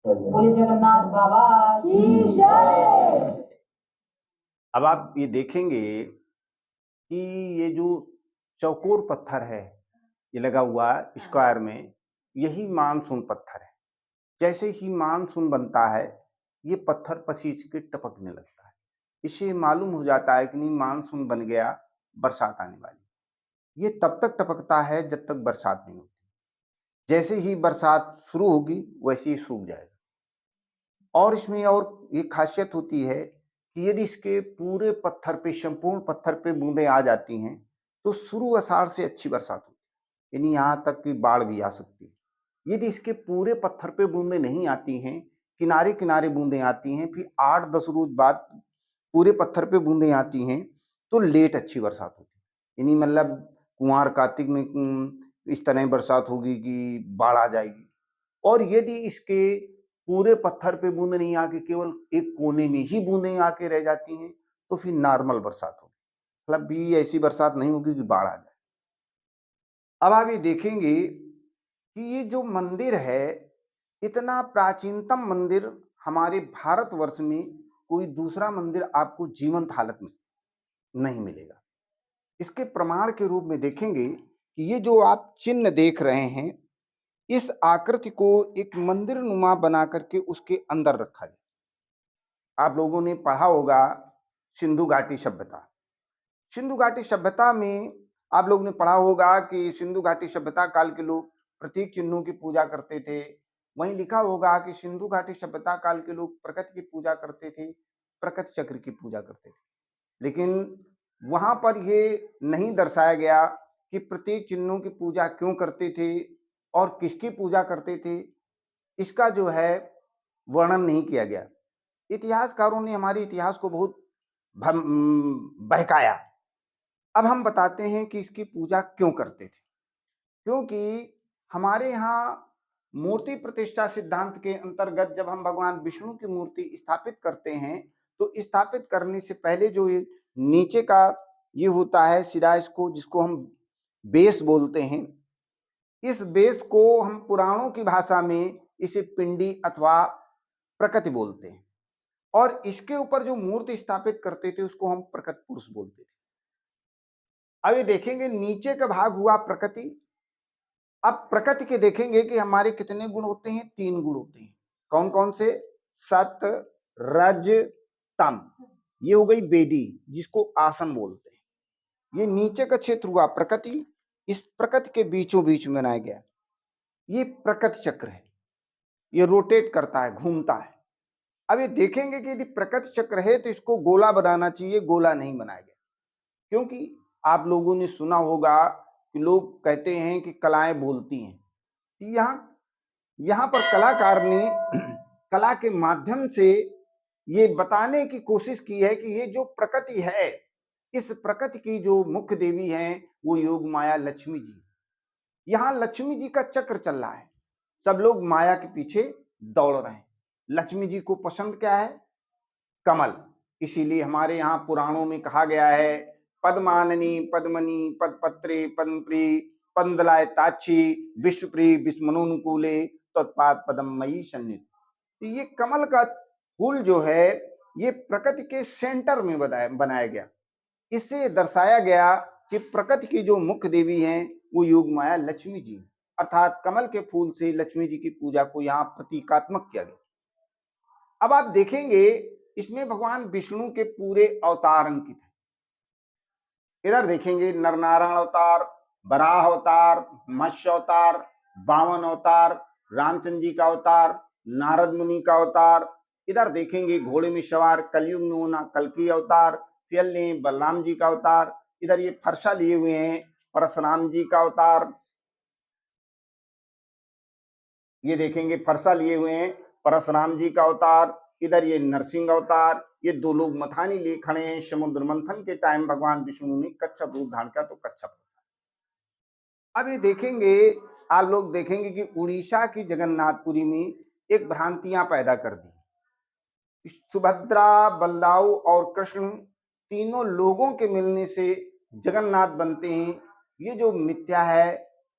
बोले जगन्नाथ बाबा की जय। अब आप ये देखेंगे कि ये जो चौकोर पत्थर है, ये लगा हुआ स्क्वायर में, यही मानसून पत्थर है। जैसे ही मानसून बनता है, ये पत्थर पसीज के टपकने लगता है। इससे मालूम हो जाता है कि नहीं, मानसून बन गया, बरसात आने वाली। ये तब तक टपकता है जब तक बरसात नहीं होती। जैसे ही बरसात शुरू होगी, वैसे ही सूख जाएगा। और इसमें और ये खासियत होती है कि यदि इसके पूरे पत्थर पे, संपूर्ण पत्थर पे बूंदें आ जाती हैं, तो शुरू आषाढ़ से अच्छी बरसात होती है, यानी यहाँ तक कि बाढ़ भी आ सकती है। यदि इसके पूरे पत्थर पे बूंदें नहीं आती हैं, किनारे किनारे बूंदें आती हैं, फिर 8-10 रोज बाद पूरे पत्थर पे बूंदें आती हैं, तो लेट अच्छी बरसात होती है। यानी मतलब कुंवार कार्तिक में इस तरह बरसात होगी कि बाढ़ आ जाएगी। और यदि इसके पूरे पत्थर पे बूंदे नहीं आके केवल एक कोने में ही बूंदें आके रह जाती हैं, तो फिर नॉर्मल बरसात होगी। मतलब भी ऐसी बरसात नहीं होगी कि बाढ़ आ जाए। अब आप ये देखेंगे कि ये जो मंदिर है, इतना प्राचीनतम मंदिर हमारे भारतवर्ष में कोई दूसरा मंदिर आपको जीवंत हालत में नहीं मिलेगा। इसके प्रमाण के रूप में देखेंगे कि ये जो आप चिन्ह देख रहे हैं, इस आकृति को एक मंदिर नुमा बना करके उसके अंदर रखा गया। आप लोगों ने पढ़ा होगा सिंधु घाटी सभ्यता। सिंधु घाटी सभ्यता में आप लोगों ने पढ़ा होगा कि सिंधु घाटी सभ्यता काल के लोग प्रतीक चिन्हों की पूजा करते थे। वहीं लिखा होगा कि सिंधु घाटी सभ्यता काल के लोग प्रकृति की पूजा करते थे, प्रकृति चक्र की पूजा करते थे। लेकिन वहां पर ये नहीं दर्शाया गया कि प्रतीक चिन्हों की पूजा क्यों करते थे और किसकी पूजा करते थे। इसका जो है वर्णन नहीं किया गया। इतिहासकारों ने हमारे इतिहास को बहुत बहकाया। अब हम बताते हैं कि इसकी पूजा क्यों करते थे। क्योंकि हमारे यहाँ मूर्ति प्रतिष्ठा सिद्धांत के अंतर्गत जब हम भगवान विष्णु की मूर्ति स्थापित करते हैं, तो स्थापित करने से पहले जो ये नीचे का ये होता है सिरा, इसको जिसको हम बेस बोलते हैं, इस बेस को हम पुराणों की भाषा में इसे पिंडी अथवा प्रकृति बोलते हैं। और इसके ऊपर जो मूर्ति स्थापित करते थे उसको हम प्रकृति पुरुष बोलते थे। अब ये देखेंगे नीचे का भाग हुआ प्रकृति। अब प्रकृति के देखेंगे कि हमारे कितने गुण होते हैं, 3 गुण होते हैं। कौन कौन से? सत, रज, तम। ये हो गई वेदी, जिसको आसन बोलते हैं। ये नीचे का क्षेत्र हुआ प्रकृति। इस प्रकृति के बीचों बीच में बनाया गया ये प्रकृति चक्र है। ये रोटेट करता है, घूमता है। अब ये देखेंगे कि यदि प्रकृति चक्र है तो इसको गोला बनाना चाहिए, गोला नहीं बनाया गया। क्योंकि आप लोगों ने सुना होगा कि लोग कहते हैं कि कलाएं बोलती हैं। यहाँ पर कलाकार ने कला के माध्यम से ये बताने की कोशिश की है कि ये जो प्रकृति है, इस प्रकृति की जो मुख्य देवी है वो योग माया लक्ष्मी जी। यहाँ लक्ष्मी जी का चक्र चल रहा है, सब लोग माया के पीछे दौड़ रहे हैं। लक्ष्मी जी को पसंद क्या है? कमल। इसीलिए हमारे यहाँ पुराणों में कहा गया है, पद्माननी पद्मनी पदपत्रे पद्मप्री पंदलाय ताक्षी विश्वप्री विस्मनोनुकूले तत्पाद पदमयी सन्निध। तो ये कमल का फूल जो है ये प्रकृति के सेंटर में बनाया गया। इससे दर्शाया गया कि प्रकृति की जो मुख्य देवी हैं वो योग माया लक्ष्मी जी, अर्थात कमल के फूल से लक्ष्मी जी की पूजा को यहाँ प्रतीकात्मक किया गया। अब आप देखेंगे इसमें भगवान विष्णु के पूरे अवतार अंकित हैं। इधर देखेंगे नरनारायण अवतार, वराह अवतार, मत्स्य अवतार, वामन अवतार, रामचंद्र जी का अवतार, नारद मुनि का अवतार। इधर देखेंगे घोड़े में सवार कलयुग में होना कल्कि अवतार, फिर लें बलराम जी का अवतार। इधर ये फरसा लिए हुए हैं परशुराम जी का अवतार। ये देखेंगे फरसा लिए हुए हैं परशुराम जी का अवतार। इधर ये नरसिंह अवतार। ये 2 लोग मथानी लिए खड़े हैं। समुद्र मंथन के टाइम भगवान विष्णु ने कच्छप रूप धारण किया तो कच्छप। अब ये देखेंगे, आप लोग देखेंगे कि उड़ीसा की जगन्नाथपुरी में एक भ्रांतियां पैदा कर दी। सुभद्रा, बलदाऊ और कृष्ण तीनों लोगों के मिलने से जगन्नाथ बनते हैं। ये जो मिथ्या है,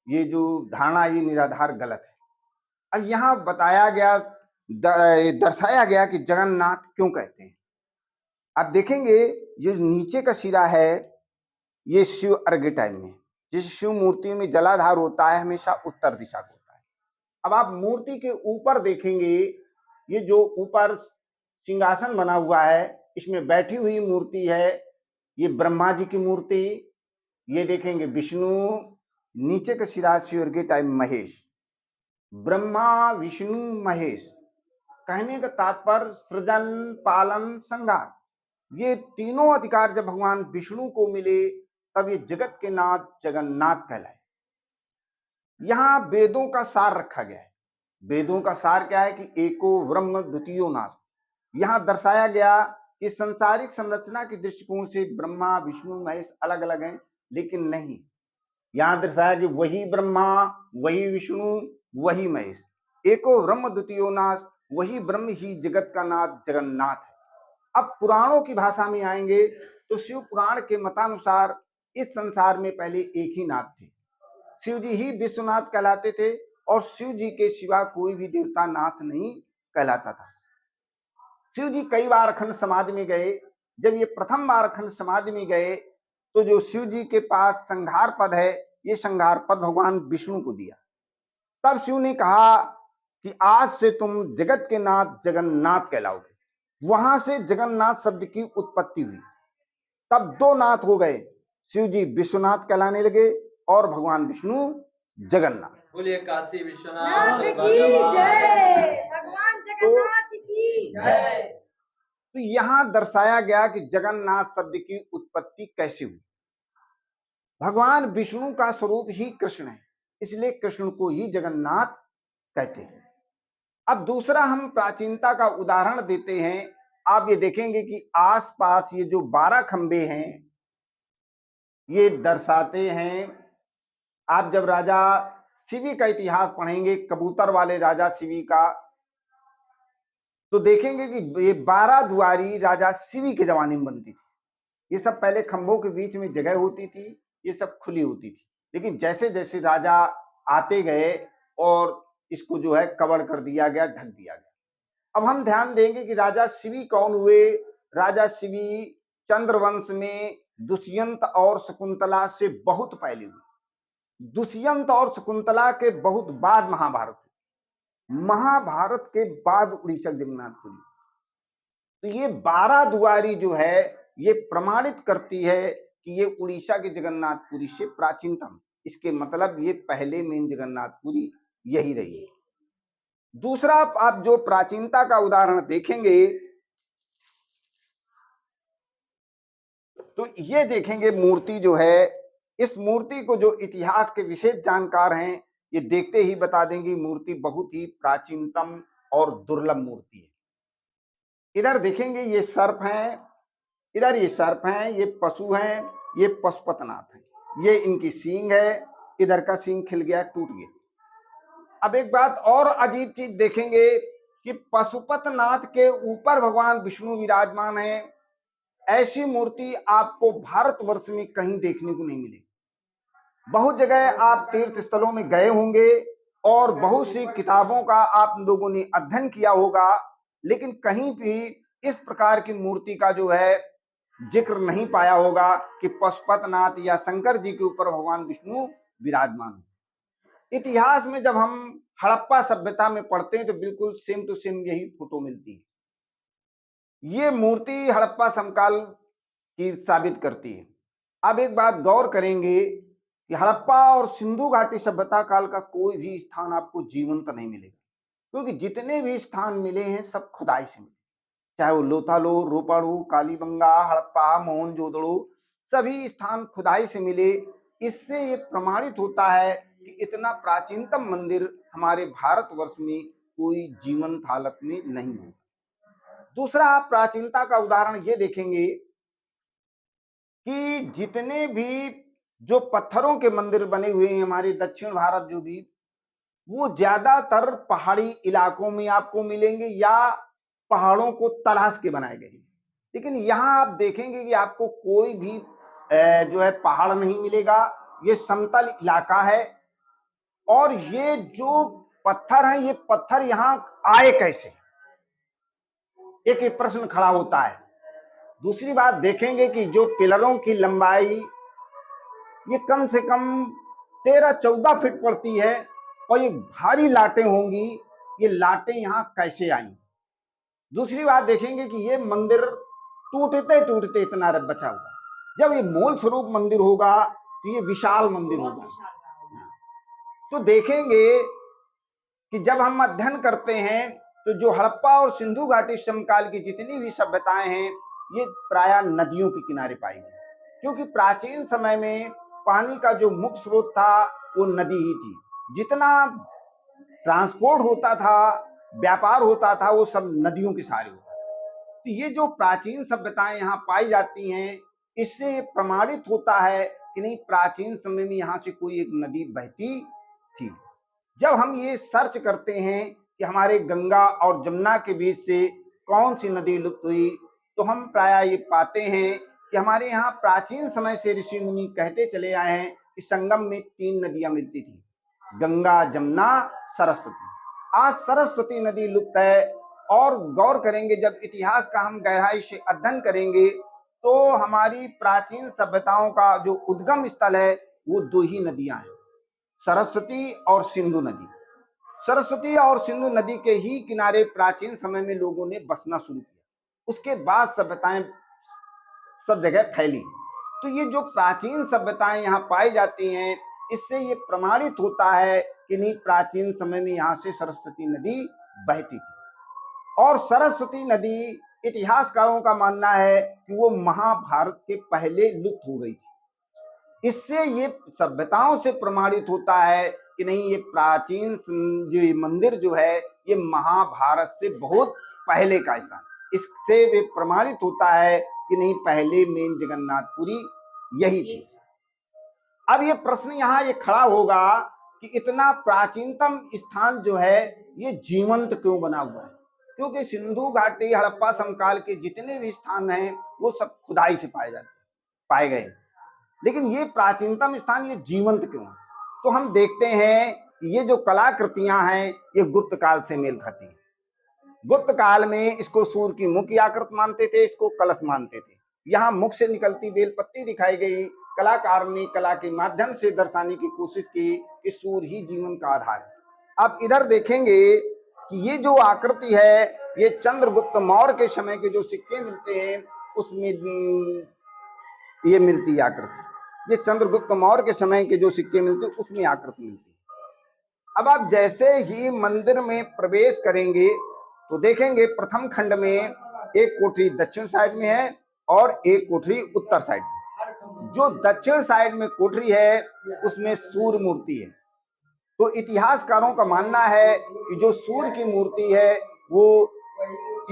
ये जो धारणा, ये निराधार गलत है। अब यहाँ बताया गया दर्शाया गया कि जगन्नाथ क्यों कहते हैं। आप देखेंगे जो नीचे का सिरा है ये शिव अर्घ्य टाइम में, जिस शिव मूर्ति में जलाधार होता है हमेशा उत्तर दिशा को होता है। अब आप मूर्ति के ऊपर देखेंगे, ये जो ऊपर सिंहासन बना हुआ है इसमें बैठी हुई मूर्ति है, ये ब्रह्मा जी की मूर्ति। ये देखेंगे विष्णु, नीचे का सिरा शिव अर्घ्य टाइम महेश, ब्रह्मा विष्णु महेश। कहने का तात्पर्य सृजन पालन संहार, ये तीनों अधिकार जब भगवान विष्णु को मिले तब ये जगत के नाथ जगन्नाथ कहलाए। यहां वेदों का सार रखा गया है। वेदों का सार क्या है कि एको ब्रह्म द्वितीयो नाथ। यहां दर्शाया गया कि संसारिक संरचना के दृष्टिकोण से ब्रह्मा विष्णु महेश अलग अलग हैं, लेकिन नहीं, यहां दर्शाया कि वही ब्रह्मा वही विष्णु वही महेश, एको ब्रह्म द्वितीयो नाथ, वही ब्रह्म ही जगत का नाथ जगन्नाथ है। अब पुराणों की भाषा में आएंगे तो शिव पुराण के मतानुसार इस संसार में पहले एक ही नाथ थे, शिव जी ही विश्वनाथ कहलाते थे और शिव जी के सिवा कोई भी देवता नाथ नहीं कहलाता था। शिव जी कई बार अखंड समाधि में गए। जब ये प्रथम बार अखंड समाधि में गए तो जो शिव जी के पास संहार पद है, ये संहार पद भगवान विष्णु को दिया। तब शिव ने कहा कि आज से तुम जगत के नाथ जगन्नाथ कहलाओगे। वहां से जगन्नाथ शब्द की उत्पत्ति हुई। तब दो नाथ हो गए, शिव जी विश्वनाथ कहलाने लगे और भगवान विष्णु जगन्नाथ। बोलिए काशी विश्वनाथ नाथ की भगवान जय, भगवान जगन्नाथ की जय। तो यहां दर्शाया गया कि जगन्नाथ शब्द की उत्पत्ति कैसे हुई। भगवान विष्णु का स्वरूप ही कृष्ण है, इसलिए कृष्ण को ही जगन्नाथ कहते हैं। अब दूसरा हम प्राचीनता का उदाहरण देते हैं। आप ये देखेंगे कि आसपास ये जो 12 खंबे हैं ये दर्शाते हैं, आप जब राजा शिवी का इतिहास पढ़ेंगे, कबूतर वाले राजा शिवी का, तो देखेंगे कि ये 12 दुआरी राजा शिवी के जमाने में बनती थी। ये सब पहले खंभों के बीच में जगह होती थी, ये सब खुली होती थी, लेकिन जैसे जैसे राजा आते गए और इसको जो है कवर कर दिया गया, ढक दिया गया। अब हम ध्यान देंगे कि राजा शिवी कौन हुए। राजा शिवी चंद्रवंश में दुष्यंत और शकुंतला से बहुत पहले हुए। दुष्यंत और शकुंतला के बहुत बाद महाभारत हुई। महाभारत के बाद उड़ीसा जगन्नाथपुरी। तो ये 12 दुआरी जो है ये प्रमाणित करती है कि ये उड़ीसा के जगन्नाथपुरी से प्राचीनतम। इसके मतलब ये पहले मेन जगन्नाथपुरी यही रही है। दूसरा आप जो प्राचीनता का उदाहरण देखेंगे तो ये देखेंगे मूर्ति जो है, इस मूर्ति को जो इतिहास के विशेष जानकार हैं ये देखते ही बता देंगे मूर्ति बहुत ही प्राचीनतम और दुर्लभ मूर्ति है। इधर देखेंगे ये सर्प हैं, इधर ये सर्प हैं, ये पशु हैं, ये पशुपतनाथ हैं, ये इनकी सींग है, इधर का सींग खिल गया टूट गया। अब एक बात और अजीब चीज देखेंगे कि पशुपतनाथ के ऊपर भगवान विष्णु विराजमान है। ऐसी मूर्ति आपको भारतवर्ष में कहीं देखने को नहीं मिलेगी। बहुत जगह आप तीर्थ स्थलों में गए होंगे और बहुत सी किताबों का आप लोगों ने अध्ययन किया होगा, लेकिन कहीं भी इस प्रकार की मूर्ति का जो है जिक्र नहीं पाया होगा कि पशुपतनाथ या शंकर जी के ऊपर भगवान विष्णु विराजमान। इतिहास में जब हम हड़प्पा सभ्यता में पढ़ते हैं तो बिल्कुल सेम टू सेम यही फोटो मिलती है। ये मूर्ति हड़प्पा समकाल की साबित करती है। अब एक बात गौर करेंगे कि हड़प्पा और सिंधु घाटी सभ्यता काल का कोई भी स्थान आपको जीवंत नहीं मिलेगा, क्योंकि जितने भी स्थान मिले हैं सब खुदाई से मिले, चाहे वो लोथालो, रोपड़ो, कालीबंगा, हड़प्पा, मोहनजोदड़ो, सभी स्थान खुदाई से मिले। इससे ये प्रमाणित होता है कि इतना प्राचीनतम मंदिर हमारे भारतवर्ष में कोई जीवंत हालत में नहीं है। दूसरा आप प्राचीनता का उदाहरण ये देखेंगे कि जितने भी जो पत्थरों के मंदिर बने हुए हैं हमारे दक्षिण भारत, जो भी वो ज्यादातर पहाड़ी इलाकों में आपको मिलेंगे या पहाड़ों को तलाश के बनाए गए। लेकिन यहाँ आप देखेंगे कि आपको कोई भी जो है पहाड़ नहीं मिलेगा, ये समतल इलाका है। और ये जो पत्थर हैं, ये पत्थर यहाँ आए कैसे, एक ये प्रश्न खड़ा होता है। दूसरी बात देखेंगे कि जो पिलरों की लंबाई ये कम से कम 13-14 फीट पड़ती है और ये भारी लाटें होंगी, ये लाटें यहाँ कैसे आई। दूसरी बात देखेंगे कि ये मंदिर टूटते टूटते इतना बचा हुआ, जब ये मूल स्वरूप मंदिर होगा तो ये विशाल मंदिर होगा। तो देखेंगे कि जब हम अध्ययन करते हैं तो जो हड़प्पा और सिंधु घाटी समकाल की जितनी भी सभ्यताएं हैं ये प्रायः नदियों के किनारे पाई गई, क्योंकि प्राचीन समय में पानी का जो मुख्य स्रोत था वो नदी ही थी। जितना ट्रांसपोर्ट होता था, व्यापार होता था, वो सब नदियों के सहारे होता था। तो ये जो प्राचीन सभ्यताएं यहाँ पाई जाती हैं, इससे प्रमाणित होता है कि नहीं प्राचीन समय में यहाँ से कोई एक नदी बहती थी। जब हम ये सर्च करते हैं कि हमारे गंगा और जमुना के बीच से कौन सी नदी लुप्त हुई, तो हम प्रायः ये पाते हैं कि हमारे यहाँ प्राचीन समय से ऋषि मुनि कहते चले आए हैं कि संगम में 3 नदियां मिलती थी, गंगा, जमुना, सरस्वती। आज सरस्वती नदी लुप्त है। और गौर करेंगे, जब इतिहास का हम गहराई से अध्ययन करेंगे तो हमारी प्राचीन सभ्यताओं का जो उद्गम स्थल है वो 2 ही नदियां हैं, सरस्वती और सिंधु नदी। सरस्वती और सिंधु नदी के ही किनारे प्राचीन समय में लोगों ने बसना शुरू किया। उसके बाद सभ्यताएं सब जगह फैली। तो ये जो प्राचीन सभ्यताएं यहाँ पाई जाती हैं, इससे ये प्रमाणित होता है कि नहीं प्राचीन समय में यहाँ से सरस्वती नदी बहती थी। और सरस्वती नदी इतिहासकारों का मानना है कि वो महाभारत के पहले लुप्त हो गई थी। इससे ये सभ्यताओं से प्रमाणित होता है कि नहीं ये प्राचीन जो मंदिर जो है ये महाभारत से बहुत पहले का स्थान। इससे वे प्रमाणित होता है कि नहीं पहले मेन जगन्नाथपुरी यही थी। अब ये प्रश्न यहाँ ये खड़ा होगा कि इतना प्राचीनतम स्थान जो है ये जीवंत क्यों बना हुआ है, क्योंकि सिंधु घाटी हड़प्पा समकाल के जितने भी स्थान हैं वो सब खुदाई से पाए गए, लेकिन ये प्राचीनतम स्थान ये जीवंत क्यों है। तो हम देखते हैं कि ये जो कलाकृतियां हैं ये गुप्त काल से मेल खाती हैं। गुप्त काल में इसको सूर्य की मुख की आकृति मानते थे, इसको कलश मानते थे। यहाँ मुख से निकलती बेलपत्ती दिखाई गई। कलाकार ने कला के माध्यम से दर्शाने की कोशिश की कि सूर्य ही जीवन का आधार है। अब इधर देखेंगे कि ये जो आकृति है ये चंद्रगुप्त मौर्य के समय के जो सिक्के मिलते हैं उसमें ये मिलती है आकृति। ये चंद्रगुप्त मौर्य के समय के जो सिक्के मिलते हैं उसमें आकृति मिलती है। अब आप जैसे ही मंदिर में प्रवेश करेंगे तो देखेंगे प्रथम खंड में एक कोठरी दक्षिण साइड में है और एक कोठरी उत्तर साइड में। जो दक्षिण साइड में कोठरी है उसमें सूर्य मूर्ति है। तो इतिहासकारों का मानना है कि जो सूर्य की मूर्ति है वो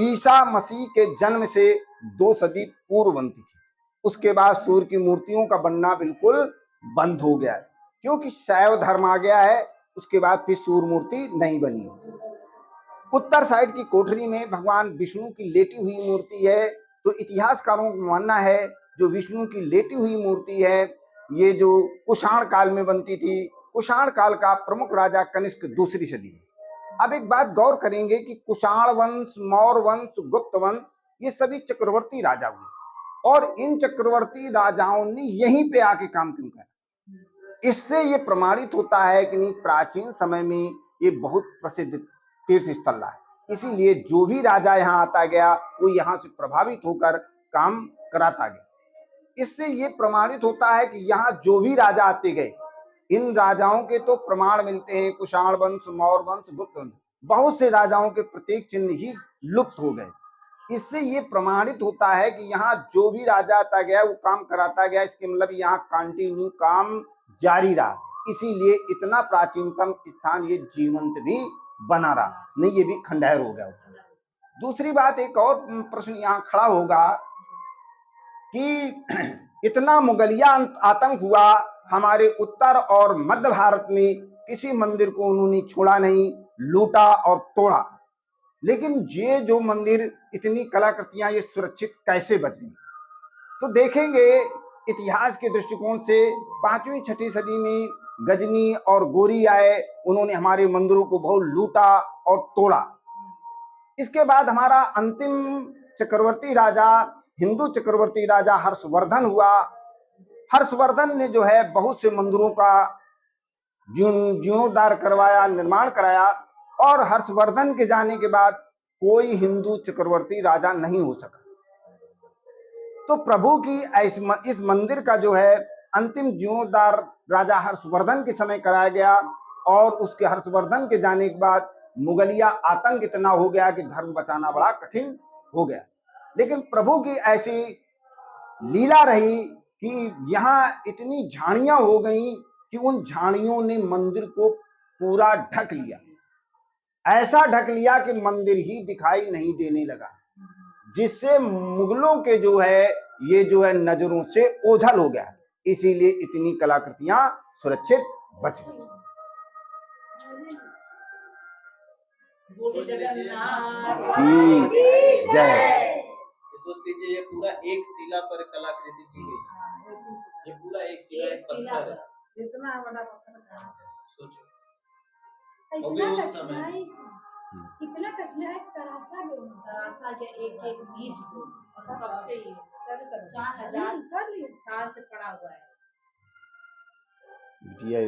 ईसा मसीह के जन्म से 2 सदी पूर्व बनती थी। उसके बाद सूर्य की मूर्तियों का बनना बिल्कुल बंद हो गया है, क्योंकि शैव धर्म आ गया है। उसके बाद फिर सूर्य मूर्ति नहीं बनी। उत्तर साइड की कोठरी में भगवान विष्णु की लेटी हुई मूर्ति है। तो इतिहासकारों का मानना है जो विष्णु की लेटी हुई मूर्ति है ये जो कुषाण काल में बनती थी। कुषाण काल का प्रमुख राजा कनिष्क 2री सदी में। अब एक बात गौर करेंगे कि कुषाण वंश, मौर्य वंश, गुप्त वंश ये सभी चक्रवर्ती राजा हुए और इन चक्रवर्ती राजाओं ने यहीं पे आके काम क्यों किया। इससे ये प्रमाणित होता है कि नहीं प्राचीन समय में ये बहुत प्रसिद्ध तीर्थ स्थल रहा है। इसीलिए जो भी राजा यहाँ आता गया वो यहाँ से प्रभावित होकर काम कराता गया। इससे ये प्रमाणित होता है कि यहाँ जो भी राजा आते गए इन राजाओं के तो प्रमाण मिलते हैं। कुषाण वंश, मौर्य वंश, गुप्त वंश, बहुत से राजाओं के प्रतीक चिन्ह ही लुप्त हो गए। इससे ये प्रमाणित होता है कि यहाँ जो भी राजा आता गया वो काम कराता गया। इसके मतलब यहाँ कंटिन्यू काम जारी रहा, इसीलिए इतना प्राचीनतम स्थान ये जीवंत भी बना रहा, नहीं ये भी खंडहर हो गया। दूसरी बात एक और प्रश्न यहाँ खड़ा होगा कि इतना मुगलिया आतंक हुआ हमारे उत्तर और मध्य भारत में, किसी मंदिर को उन्होंने छोड़ा नहीं, लूटा और तोड़ा, लेकिन ये जो मंदिर इतनी कलाकृतियां ये सुरक्षित कैसे बच गई। तो देखेंगे इतिहास के दृष्टिकोण से 5वीं 6ठी सदी में गजनी और गोरी आए, उन्होंने हमारे मंदिरों को बहुत लूटा और तोड़ा। इसके बाद हमारा अंतिम चक्रवर्ती राजा, हिंदू चक्रवर्ती राजा हर्षवर्धन हुआ। हर्षवर्धन ने जो है बहुत से मंदिरों का जीर्णोद्धार करवाया, निर्माण कराया, और हर्षवर्धन के जाने के बाद कोई हिंदू चक्रवर्ती राजा नहीं हो सका। तो प्रभु की इस मंदिर का जो है अंतिम जीर्णोद्धार राजा हर्षवर्धन के समय कराया गया, और उसके हर्षवर्धन के जाने के बाद मुगलिया आतंक इतना हो गया कि धर्म बचाना बड़ा कठिन हो गया। लेकिन प्रभु की ऐसी लीला रही कि यहाँ इतनी झाड़ियां हो गई कि उन झाड़ियों ने मंदिर को पूरा ढक लिया, ऐसा ढक लिया कि मंदिर ही दिखाई नहीं देने लगा, जिससे मुगलों के जो है ये जो है नजरों से ओझल हो गया। इसीलिए इतनी कलाकृतियां सुरक्षित बच गई। जय। सोच लीजिए ये पूरा एक शिला पर कलाकृति की गई। ये पूरा एक शिला, एक पत्थर है। इतना बड़ा पत्थर सोचो, कितना कठिन है तरासा या एक चीज को, और कब से ये 4000 साल से पड़ा हुआ है। बिटिया